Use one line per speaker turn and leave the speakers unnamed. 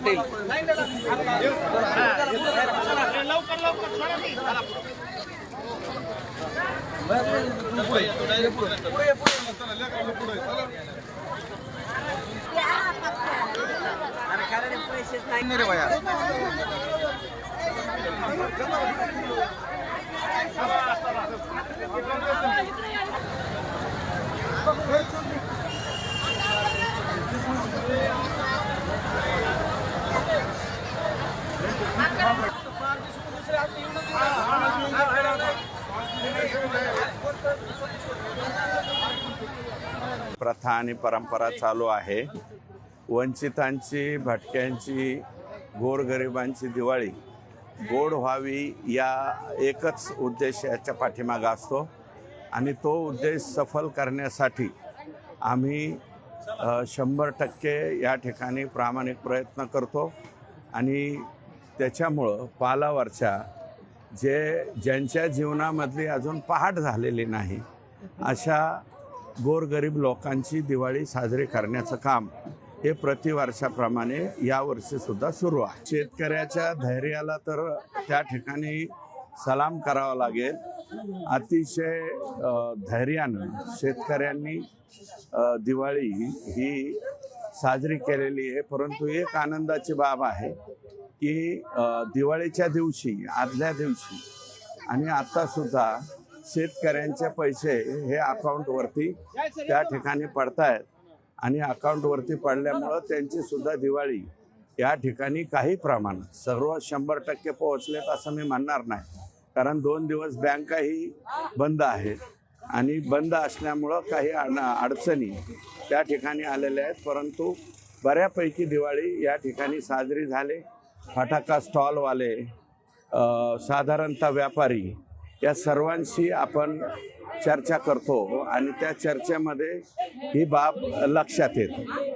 पाटील
प्रथा आणि परंपरा चालू आहे। वंचितांची, भटक्यांची, गोरगरिबांची दिवाळी गोड व्हावी या एकच उद्देश याच्या पाठीमागे असतो आणि तो उद्देश सफल करण्यासाठी आम्ही 100% या ठिकाणी प्रामाणिक प्रयत्न करतो आणि त्याच्यामुळं पालावरच्या ज्यांच्या जीवनामधली अजून पहाट झालेली नाही अशा गोरगरीब लोकांची दिवाळी साजरी करण्याचं काम हे प्रतिवर्षाप्रमाणे यावर्षी सुद्धा सुरू आहे। शेतकऱ्याच्या धैर्याला तर त्या ठिकाणी सलाम करावा लागेल। अतिशय धैर्यानं शेतकऱ्यांनी दिवाळी ही साजरी केलेली आहे। परंतु एक आनंदाची बाब आहे की दिवाळीच्या दिवशी, आदल्या दिवशी आणि आता सुद्धा शेतकऱ्यांचे पैसे हे अकाउंटवरती त्या ठिकाणी पडतायत आणि अकाउंटवरती पडल्यामुळं त्यांची सुद्धा दिवाळी या ठिकाणी काही प्रमाणात सर्व 100% पोहोचलेत असं मी म्हणणार नाही, कारण 2 दिवस बँकाही बंद आहेत आणि बंद असल्यामुळं काही अडचणी त्या ठिकाणी आलेल्या आहेत। परंतु बऱ्यापैकी दिवाळी या ठिकाणी साजरी झाली। फटाका स्टॉलवाले, साधारणतः व्यापारी या सर्वांशी आपण चर्चा करतो आणि त्या चर्चेमध्ये ही बाब लक्षात येते।